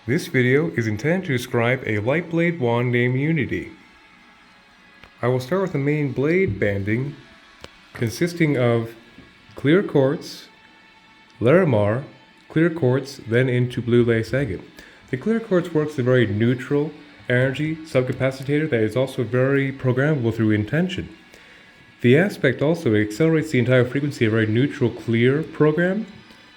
This video is intended to describe a Lightblade wand named Unity. I will start with the main blade banding consisting of clear quartz, Larimar, clear quartz, then into blue lace agate. The clear quartz works as a very neutral energy subcapacitator that is also very programmable through intention. The aspect also accelerates the entire frequency of a very neutral clear program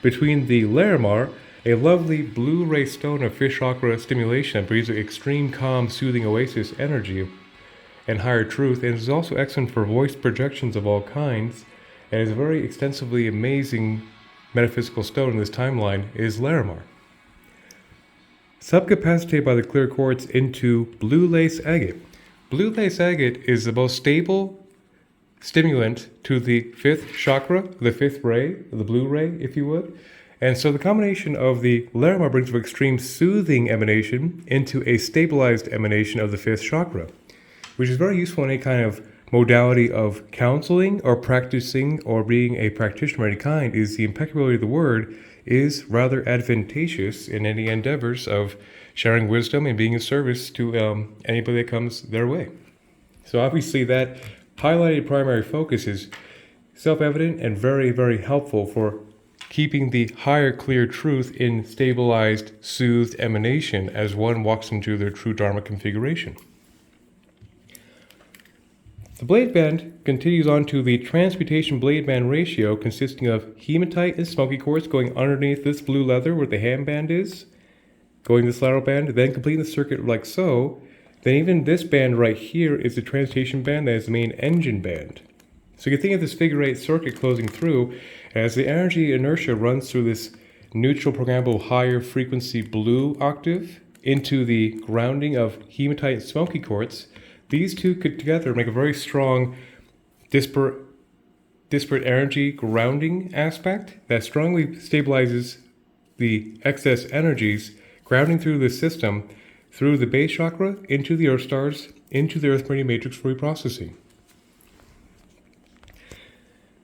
between the Larimar, a lovely blue ray stone of fish chakra stimulation that breeds extreme calm, soothing oasis energy and higher truth, and is also excellent for voice projections of all kinds, and is a very extensively amazing metaphysical stone in this timeline, is Larimar. Subcapacitated by the clear quartz into blue lace agate. Blue lace agate is the most stable stimulant to the fifth chakra, the fifth ray, the blue ray, if you would. And so the combination of the Larimar brings an extreme soothing emanation into a stabilized emanation of the fifth chakra, which is very useful in any kind of modality of counseling or practicing or being a practitioner of any kind. Is the impeccability of the word is rather advantageous in any endeavors of sharing wisdom and being of service to anybody that comes their way. So obviously that highlighted primary focus is self-evident and very, very helpful for keeping the higher clear truth in stabilized, soothed emanation as one walks into their true Dharma configuration. The blade band continues on to the transmutation blade band ratio consisting of hematite and smoky quartz going underneath this blue leather where the handband is, going this lateral band, then completing the circuit like so. Then even this band right here is the transmutation band that is the main engine band. So you can think of this figure 8 circuit closing through as the energy inertia runs through this neutral programmable higher frequency blue octave into the grounding of hematite and smoky quartz. These two could together make a very strong disparate energy grounding aspect that strongly stabilizes the excess energies grounding through the system through the base chakra into the earth stars into the earth meridian matrix for reprocessing.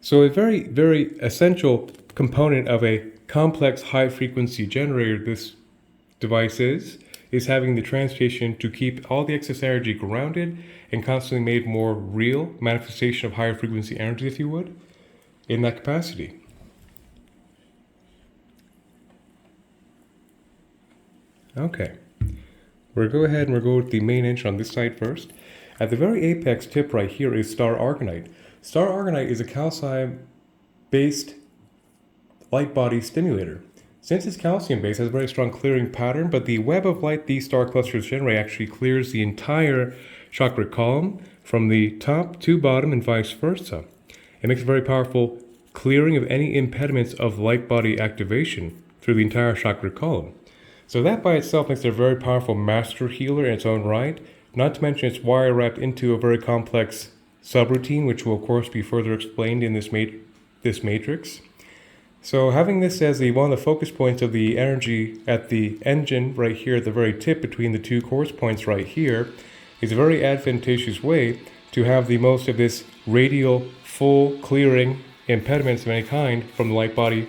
So a very, very essential component of a complex high frequency generator this device is having the transmutation to keep all the excess energy grounded and constantly made more real manifestation of higher frequency energy, if you would, in that capacity. Okay, we'll go ahead and we'll go with the main engine on this side first. At the very apex tip right here is star argonite. Star argonite is a calcium-based light body stimulator. Since it's calcium-based, it has a very strong clearing pattern, but the web of light these star clusters generate actually clears the entire chakra column from the top to bottom and vice versa. It makes a very powerful clearing of any impediments of light body activation through the entire chakra column. So that by itself makes it a very powerful master healer in its own right, not to mention it's wire wrapped into a very complex subroutine, which will of course be further explained in this matrix. So having this as one of the focus points of the energy at the engine right here at the very tip between the two quartz points right here is a very advantageous way to have the most of this radial full clearing impediments of any kind from the light body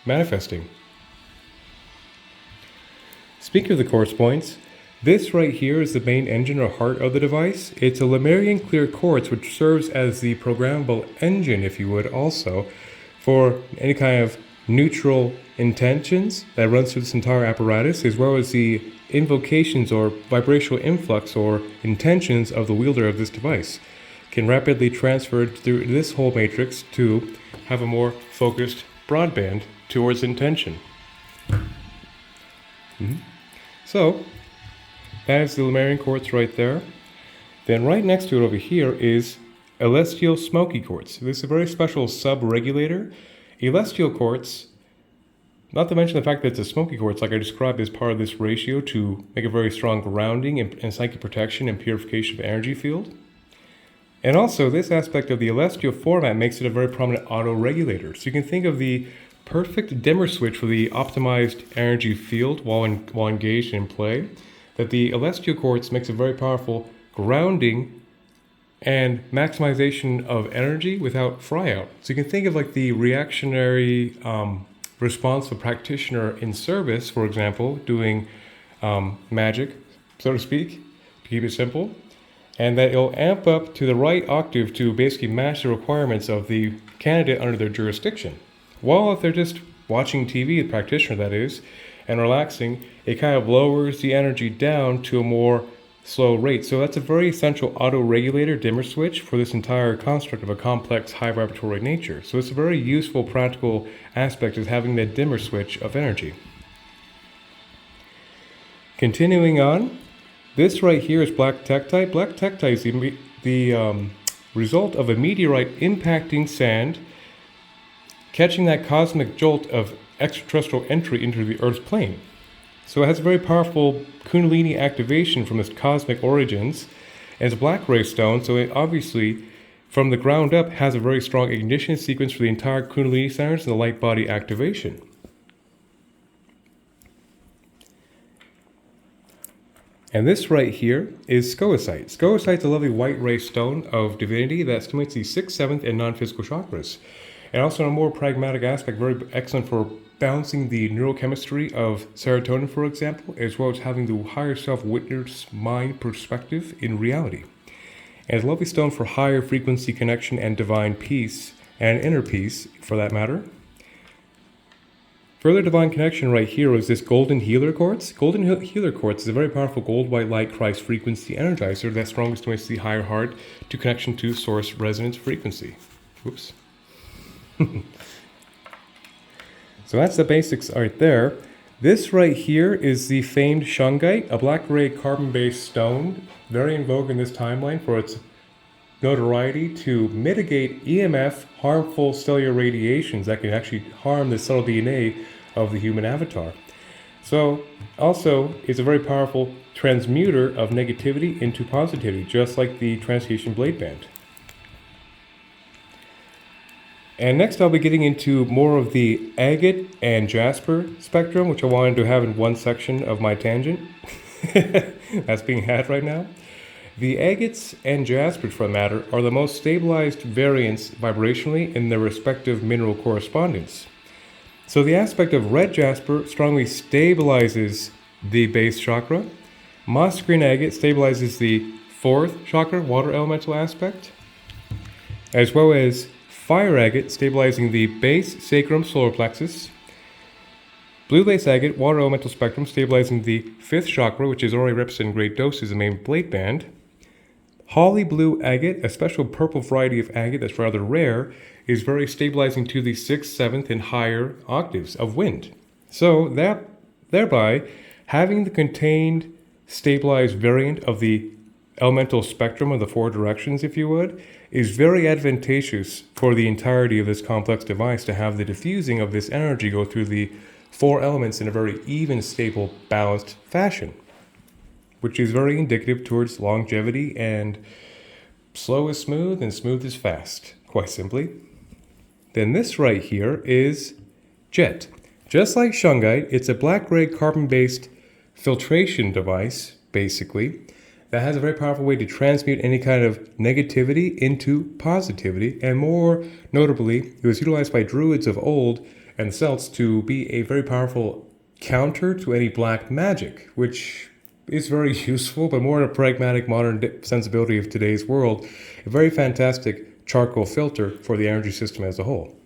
manifesting. Speaking of the quartz points, this right here is the main engine or heart of the device. It's a Lemurian clear quartz which serves as the programmable engine, if you would, also for any kind of neutral intentions that runs through this entire apparatus, as well as the invocations or vibrational influx or intentions of the wielder of this device can rapidly transfer through this whole matrix to have a more focused broadband towards intention. So that is the Lemurian quartz right there. Then right next to it over here is Celestial smoky quartz. This is a very special sub-regulator. Celestial quartz, not to mention the fact that it's a smoky quartz, like I described, is part of this ratio to make a very strong grounding and psychic protection and purification of energy field. And also, this aspect of the celestial format makes it a very prominent auto-regulator. So you can think of the perfect dimmer switch for the optimized energy field while engaged in play, that the celestial quartz makes a very powerful grounding and maximization of energy without fry out. So you can think of like the reactionary response of a practitioner in service, for example, doing magic, so to speak, to keep it simple, and that it'll amp up to the right octave to basically match the requirements of the candidate under their jurisdiction. While if they're just watching TV, the practitioner that is, and relaxing, it kind of lowers the energy down to a more slow rate. So that's a very essential auto-regulator dimmer switch for this entire construct of a complex high vibratory nature. So it's a very useful practical aspect is having that dimmer switch of energy. Continuing on, this right here is black tektite. Black tektite is the result of a meteorite impacting sand, catching that cosmic jolt of extraterrestrial entry into the Earth's plane. So it has a very powerful Kundalini activation from its cosmic origins, and it's a black ray stone, so it obviously, from the ground up, has a very strong ignition sequence for the entire Kundalini centers and the light body activation. And this right here is scolecite. Scolecite is a lovely white ray stone of divinity that stimulates the 6th, 7th, and non-physical chakras. And also in a more pragmatic aspect, very excellent for balancing the neurochemistry of serotonin, for example, as well as having the higher self-witness mind perspective in reality. And it's a lovely stone for higher frequency connection and divine peace, and inner peace, for that matter. Further divine connection right here is this golden healer quartz. Golden healer quartz is a very powerful gold white light Christ frequency energizer that strongly stimulates the higher heart to connection to source resonance frequency. Whoops. So that's the basics right there. This right here is the famed shungite, a black ray carbon-based stone, very in vogue in this timeline for its notoriety to mitigate EMF, harmful cellular radiations that can actually harm the subtle DNA of the human avatar. So also it's a very powerful transmuter of negativity into positivity, just like the transmutation blade band. And next I'll be getting into more of the agate and jasper spectrum, which I wanted to have in one section of my tangent. That's being had right now. The agates and jaspers, for that matter, are the most stabilized variants vibrationally in their respective mineral correspondence. So the aspect of red jasper strongly stabilizes the base chakra. Moss green agate stabilizes the 4th chakra, water elemental aspect, as well as fire agate stabilizing the base, sacrum, solar plexus. Blue lace agate, water elemental spectrum, stabilizing the 5th chakra, which is already represented in great doses, the main blade band. Holly blue agate, a special purple variety of agate that's rather rare, is very stabilizing to the 6th, 7th, and higher octaves of wind. So that thereby, having the contained stabilized variant of the elemental spectrum of the 4 directions, if you would, is very advantageous for the entirety of this complex device to have the diffusing of this energy go through the 4 elements in a very even, stable, balanced fashion, which is very indicative towards longevity and slow is smooth and smooth is fast, quite simply. Then this right here is jet. Just like shungite, it's a black-gray carbon-based filtration device, basically, that has a very powerful way to transmute any kind of negativity into positivity, and more notably, it was utilized by druids of old and Celts to be a very powerful counter to any black magic, which is very useful, but more in a pragmatic modern sensibility of today's world, a very fantastic charcoal filter for the energy system as a whole.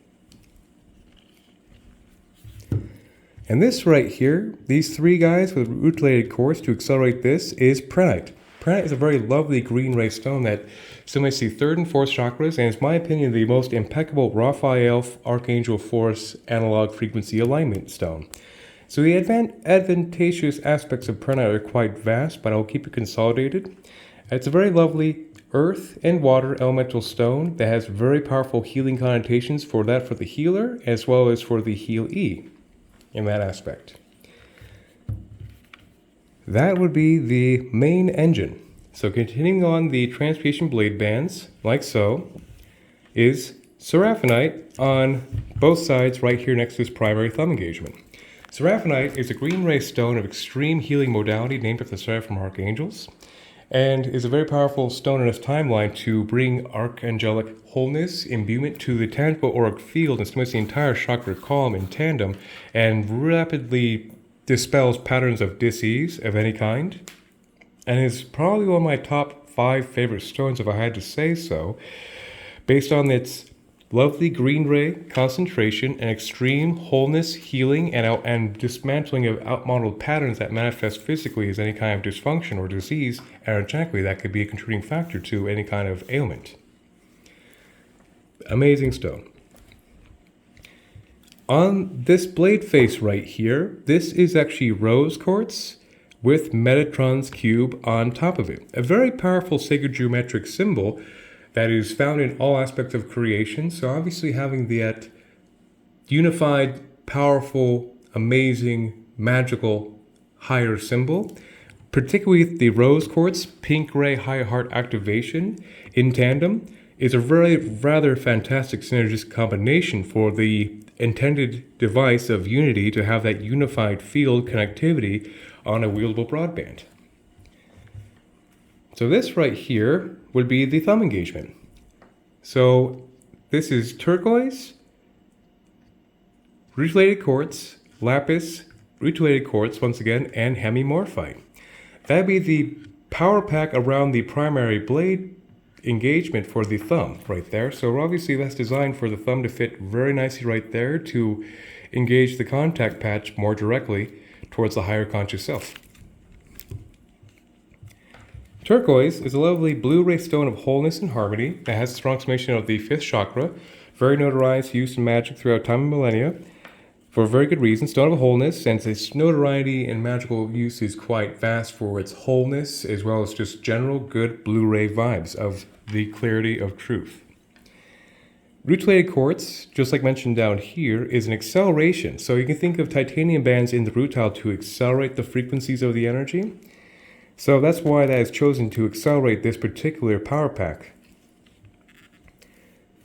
And this right here, these 3 guys with root-related cores to accelerate this is prehnite. Prehnite is a very lovely green ray stone that stimulates the 3rd and 4th chakras, and is, in my opinion, the most impeccable Raphael Archangel Force analog frequency alignment stone. So the advantageous aspects of prehnite are quite vast, but I'll keep it consolidated. It's a very lovely earth and water elemental stone that has very powerful healing connotations for the healer as well as for the healee in that aspect. That would be the main engine. So continuing on the transmutation blade bands, like so, is seraphinite on both sides right here next to this primary thumb engagement. Seraphinite is a green ray stone of extreme healing modality named after the Seraphim Archangels, and is a very powerful stone in its timeline to bring archangelic wholeness, imbuement to the tangible auric field, and stimulates the entire chakra column in tandem, and rapidly dispels patterns of dis-ease of any kind, and is probably one of my top 5 favorite stones if I had to say so, based on its lovely green ray concentration and extreme wholeness, healing, and dismantling of outmodeled patterns that manifest physically as any kind of dysfunction or disease energetically that could be a contributing factor to any kind of ailment. Amazing stone. On this blade face right here, this is actually rose quartz with Metatron's cube on top of it. A very powerful sacred geometric symbol that is found in all aspects of creation. So obviously having that unified, powerful, amazing, magical, higher symbol, particularly the rose quartz, pink ray high heart activation in tandem, is a rather fantastic synergistic combination for the intended device of unity to have that unified field connectivity on a wieldable broadband. So this right here would be the thumb engagement. So this is turquoise, rutilated quartz, lapis, rutilated quartz once again, and hemimorphite. That'd be the power pack around the primary blade engagement for the thumb right there. So obviously that's designed for the thumb to fit very nicely right there to engage the contact patch more directly towards the higher conscious self. Turquoise is a lovely blue ray stone of wholeness and harmony that has a strong summation of the 5th chakra, very notarized, used in magic throughout time and millennia, for a very good reason. Stone of wholeness, since its notoriety and magical use is quite vast for its wholeness, as well as just general good blue ray vibes of the clarity of truth. Rutilated quartz, just like mentioned down here, is an acceleration. So you can think of titanium bands in the rutile to accelerate the frequencies of the energy. So that's why that is chosen to accelerate this particular power pack.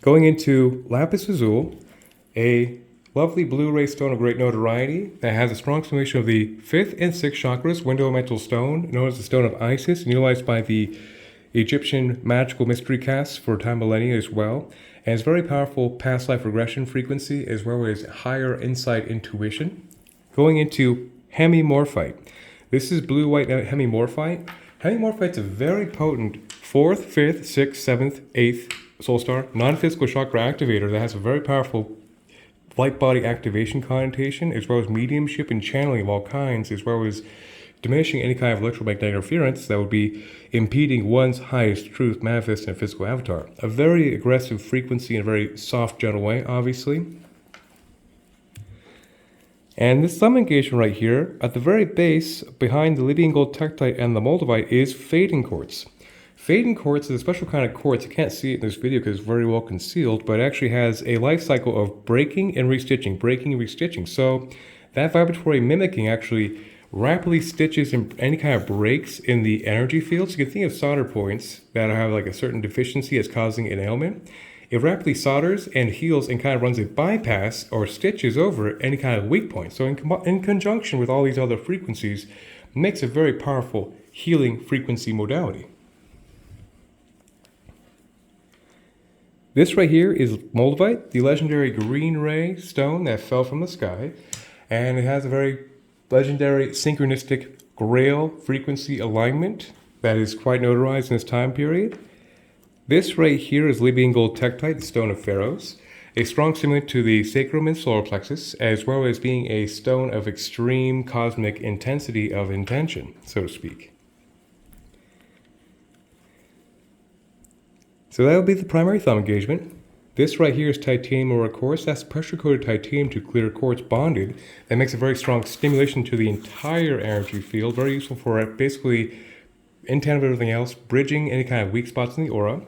Going into lapis lazuli, a lovely blue ray stone of great notoriety that has a strong summation of the 5th and 6th chakras, window elemental stone, known as the stone of Isis, and utilized by the Egyptian magical mystery casts for time millennia as well. And it's very powerful past life regression frequency as well as higher insight intuition. Going into hemimorphite. This is blue-white hemimorphite. Hemimorphite's a very potent 4th, 5th, 6th, 7th, 8th soul star, non-physical chakra activator that has a very powerful light body activation connotation, as well as mediumship and channeling of all kinds, as well as diminishing any kind of electromagnetic interference that would be impeding one's highest truth manifest in a physical avatar. A very aggressive frequency in a very soft, gentle way, obviously. And this thumb engagement right here, at the very base, behind the Libyan gold tektite and the moldavite, is Faden quartz. Faden quartz is a special kind of quartz. You can't see it in this video because it's very well concealed, but it actually has a life cycle of breaking and restitching, So that vibratory mimicking actually rapidly stitches and any kind of breaks in the energy field. So you can think of solder points that have like a certain deficiency as causing an ailment. It rapidly solders and heals and kind of runs a bypass or stitches over any kind of weak point. So in conjunction with all these other frequencies, makes a very powerful healing frequency modality. This right here is moldavite, the legendary green ray stone that fell from the sky. And it has a very legendary synchronistic grail frequency alignment that is quite notarized in this time period. This right here is Libyan gold tektite, the stone of pharaohs, a strong stimulant to the sacrum and solar plexus, as well as being a stone of extreme cosmic intensity of intention, so to speak. So that will be the primary thumb engagement. This right here is titanium aura quartz. That's pressure-coated titanium to clear quartz bonded. That makes a very strong stimulation to the entire energy field, very useful for basically, in tandem with everything else, bridging any kind of weak spots in the aura.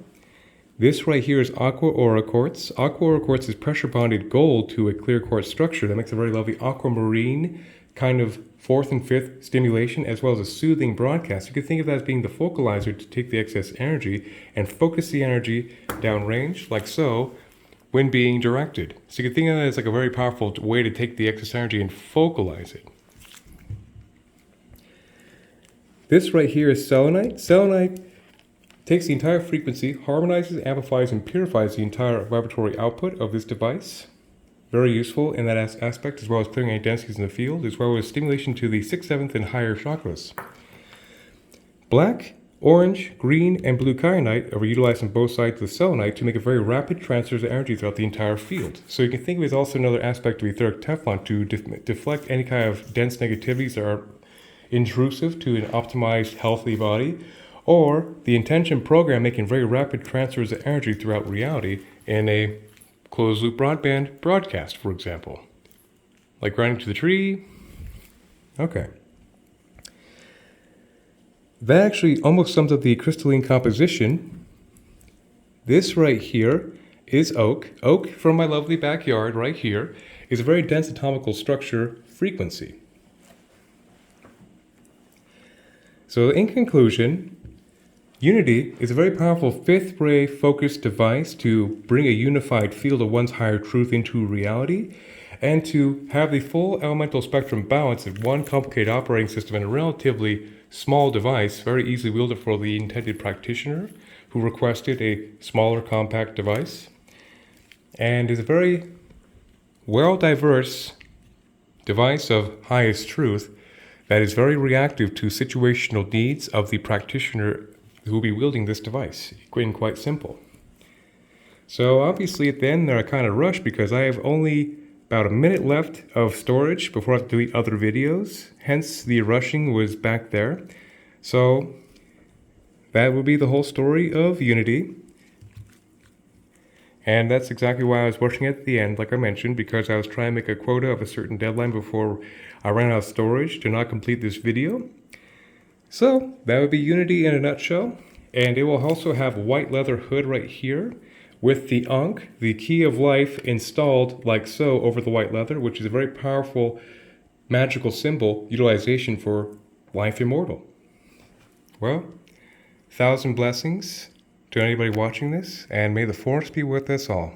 This right here is aqua aura quartz. Aqua aura quartz is pressure bonded gold to a clear quartz structure that makes a very lovely aquamarine kind of 4th and 5th stimulation, as well as a soothing broadcast. You could think of that as being the focalizer to take the excess energy and focus the energy downrange, like so, when being directed. So you could think of that as like a very powerful way to take the excess energy and focalize it. This right here is selenite. Selenite takes the entire frequency, harmonizes, amplifies, and purifies the entire vibratory output of this device. very useful in that aspect, as well as clearing any densities in the field, as well as stimulation to the 6th, 7th, and higher chakras. Black, orange, green, and blue kyanite are utilized on both sides of the selenite to make a very rapid transfers of energy throughout the entire field. So you can think of it as also another aspect of etheric Teflon to deflect any kind of dense negativities that are intrusive to an optimized, healthy body, or the intention program making very rapid transfers of energy throughout reality in a closed-loop broadband broadcast, for example. Like grinding to the tree. Okay. That actually almost sums up the crystalline composition. This right here is oak. Oak from my lovely backyard right here is a very dense atomical structure frequency. So in conclusion, Unity is a very powerful fifth ray focused device to bring a unified field of one's higher truth into reality and to have the full elemental spectrum balance of one complicated operating system in a relatively small device, very easily wielded for the intended practitioner who requested a smaller compact device, and is a very well-diverse device of highest truth that is very reactive to situational needs of the practitioner who will be wielding this device, in quite simple. So obviously at the end there I kind of rushed because I have only about a minute left of storage before I have to delete other videos, hence the rushing was back there. So that would be the whole story of Unity. And that's exactly why I was rushing at the end, like I mentioned, because I was trying to make a quota of a certain deadline before I ran out of storage to not complete this video. So that would be Unity in a nutshell. And it will also have a white leather hood right here, with the Ankh, the key of life, installed like so over the white leather, which is a very powerful magical symbol utilization for life immortal. Well, 1,000 blessings to anybody watching this, and may the force be with us all.